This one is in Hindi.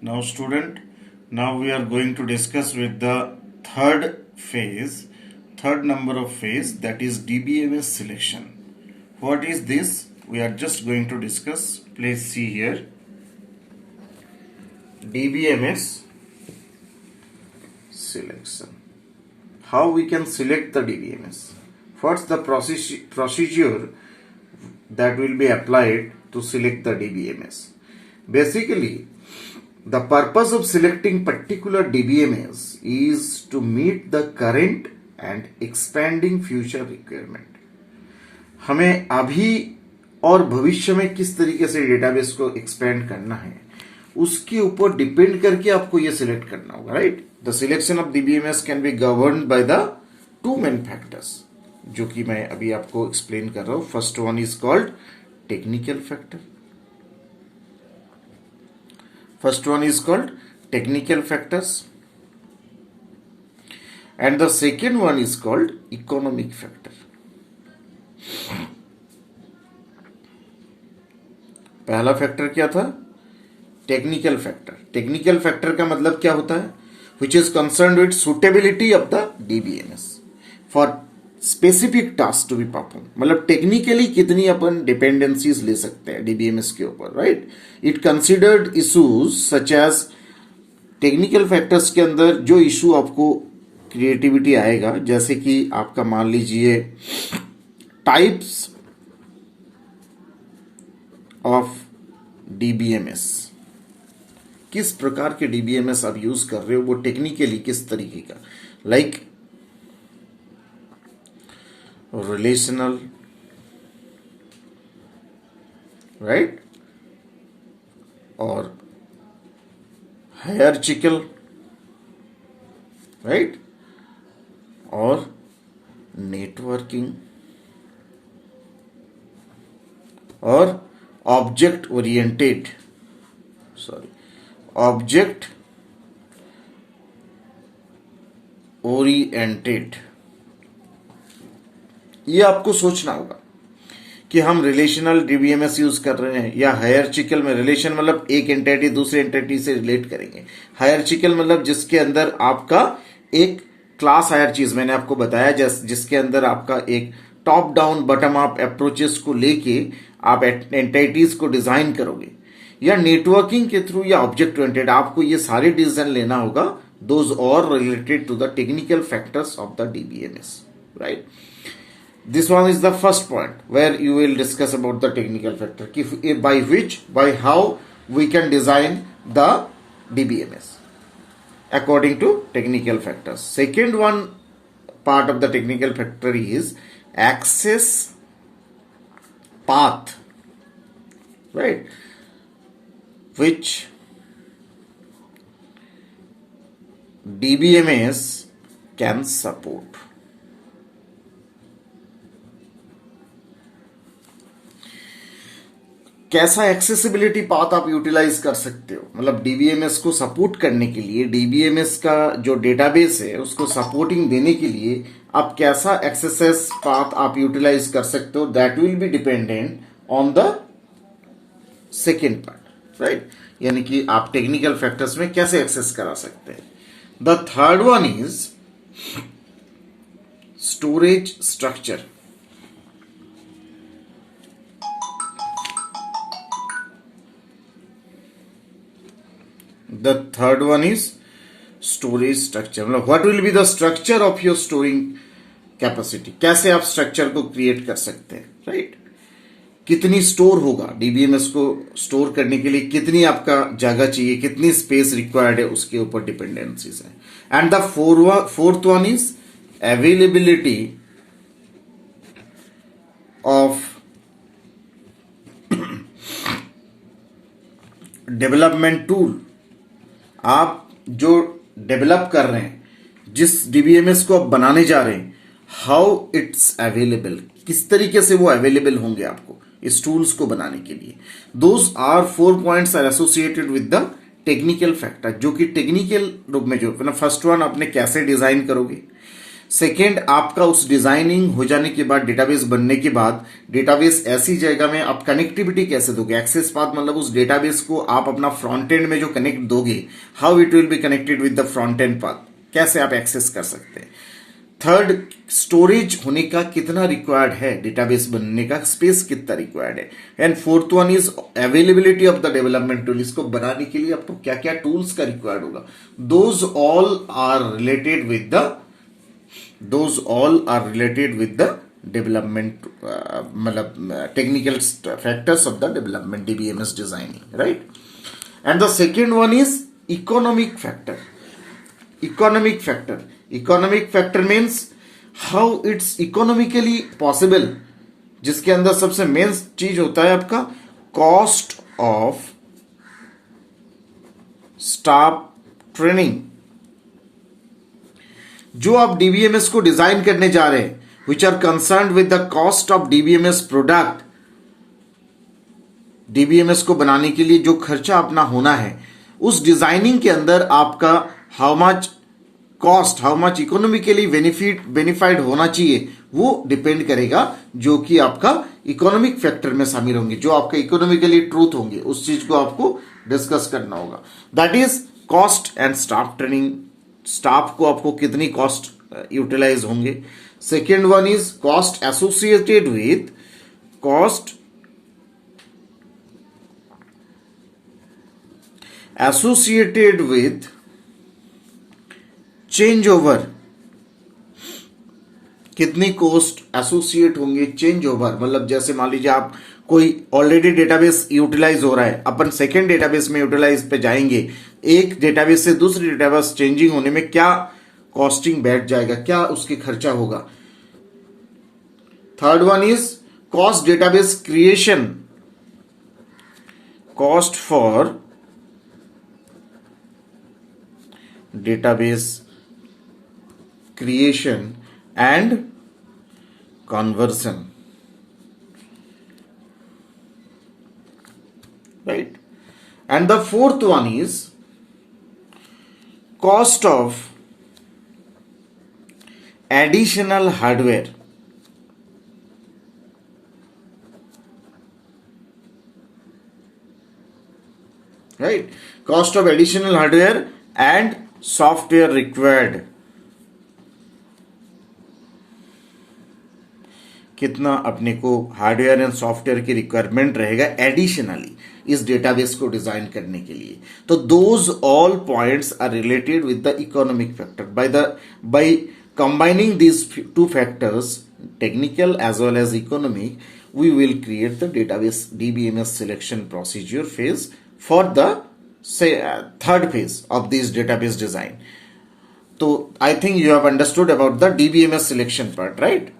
Now student, now we are going to discuss with the third phase, third number of phase, that is DBMS selection. What is this? We are just going to discuss. Please see here. DBMS selection. How we can select the DBMS? What's the procedure that will be applied to select the DBMS? Basically, the purpose of selecting particular DBMS is to meet the current and expanding future requirement. हमें अभी और भविष्य में किस तरीके से डेटाबेस को एक्सपेंड करना है उसके ऊपर डिपेंड करके आपको ये सिलेक्ट करना होगा, right? The selection of DBMS can be governed by the two main factors, जो कि मैं अभी आपको एक्सप्लेन कर रहा हूं. First one is called technical factor. First one is called technical factors and the second one is called economic factor. पहला फैक्टर क्या था? Technical factor. टेक्निकल फैक्टर का मतलब क्या होता है? Which is concerned with suitability of the DBMS for specific task to be perform. मतलब टेक्निकली कितनी अपन डिपेंडेंसीज ले सकते हैं डीबीएमएस के ऊपर, right? It considered issues such as, technical factors के अंदर जो इशू आपको क्रिएटिविटी आएगा, जैसे कि आपका मान लीजिए टाइप्स ऑफ डीबीएमएस, किस प्रकार के डीबीएमएस आप यूज कर रहे हो, वो टेक्निकली किस तरीके का, like relational, right, or hierarchical, right, or networking, or object oriented ये आपको सोचना होगा कि हम रिलेशनल डीबीएमएस यूज कर रहे हैं या हायरार्चिकल में. रिलेशन मतलब एक एंटिटी दूसरे एंटिटी से रिलेट करेंगे. हायरार्चिकल मतलब जिसके अंदर आपका एक क्लास हायरार्चीज, मैंने आपको बताया, जिसके अंदर आपका एक top down button up approaches को लेके आप एंटिटीज को डिजाइन करोगे. या नेटवर्किंग के थ्रू या ऑब्जेक्ट ओरिएंटेड, आपको ये सारे डिसीजन लेना होगा. Those are related to the technical factors of the DBMS, right? This one is the first point where you will discuss about the technical factor, by how we can design the DBMS according to technical factors. Second one part of the technical factor is access path, right, which DBMS can support. कैसा एक्सेसिबिलिटी पाथ आप यूटिलाइज कर सकते हो, मतलब डीबीएमएस को सपोर्ट करने के लिए, डीबीएमएस का जो डेटाबेस है उसको सपोर्टिंग देने के लिए आप कैसा एक्सेस पाथ आप यूटिलाइज कर सकते हो. That will be dependent on the second part, right? यानी कि आप टेक्निकल फैक्टर्स में कैसे एक्सेस करा सकते हैं. The third one is storage structure. The third one is storage structure. मतलब what will be the structure of your storing capacity? कैसे आप स्ट्रक्चर को क्रिएट कर सकते हैं, राइट? कितनी स्टोर होगा डीबीएमएस को स्टोर करने के लिए, कितनी आपका जगह चाहिए, कितनी स्पेस रिक्वायर्ड है, उसके ऊपर डिपेंडेंसीज है. And the fourth one is availability of development tool. आप जो डेवलप कर रहे हैं, जिस डीबीएमएस को आप बनाने जा रहे हैं, हाउ इट्स अवेलेबल, किस तरीके से वो अवेलेबल होंगे आपको इस टूल्स को बनाने के लिए. Those are 4 points are associated with the technical factor, जो कि टेक्निकल रूप में जो फर्स्ट वन आपने कैसे डिजाइन करोगे, सेकेंड, आपका उस डिजाइनिंग हो जाने के बाद, डेटाबेस बनने के बाद, डेटाबेस ऐसी जगह में आप कनेक्टिविटी कैसे दोगे? एक्सेस पाथ मतलब उस डेटाबेस को आप अपना फ्रंट एंड में जो कनेक्ट दोगे, how it will be connected with the front end path, कैसे आप एक्सेस कर सकते हैं? थर्ड, स्टोरेज होने का कितना रिक्वायर्ड है, डेटाबेस बनने का स्पेस कितना रिक्वायर्ड है? And fourth one is availability of the development tool. इसको बनाने के लिए आपको क्या क्या टूल्स का रिक्वायर्ड होगा? Those all are related with the development, मतलब technical factors of the development, DBMS designing, right? And the second one is economic factor. Economic factor means how it's economically possible, जिसके अंदर सबसे मेन चीज होता है आपका कॉस्ट ऑफ स्टाफ ट्रेनिंग. जो आप डीबीएमएस को डिजाइन करने जा रहे हैं, which are concern with the cost of DBMS product, DBMS को बनाने के लिए जो खर्चा अपना होना है, उस डिजाइनिंग के अंदर आपका how much cost, how much economically benefited होना चाहिए, वो डिपेंड करेगा, जो कि आपका इकोनॉमिक फैक्टर में शामिल होंगे, जो आपका इकोनॉमिकली ट्रूथ होंगे, उस चीज को आपको डिस्कस करना होगा. That is cost and staff training. Staff को आपको कितनी कॉस्ट यूटिलाइज होंगे. Second one is cost associated with change over. कितनी कॉस्ट एसोसिएट होंगे चेंज ओवर, मतलब जैसे मान लीजिए आप कोई ऑलरेडी डेटाबेस यूटिलाइज हो रहा है, अपन सेकेंड डेटाबेस में यूटिलाइज पे जाएंगे, एक डेटाबेस से दूसरी डेटाबेस चेंजिंग होने में क्या कॉस्टिंग बैठ जाएगा, क्या उसके खर्चा होगा. Third one is cost database creation, cost for database creation and conversion, right? And the fourth one is cost of additional hardware, right? Cost of additional hardware and software required. कितना अपने को हार्डवेयर एंड सॉफ्टवेयर की रिक्वायरमेंट रहेगा एडिशनली इस डेटाबेस को डिजाइन करने के लिए. तो those all points are related with the economic factor. By combining these two factors, technical as well as economic, we will create the database DBMS selection procedure phase for the third phase of this database design. So I think you have understood about the DBMS selection part, right?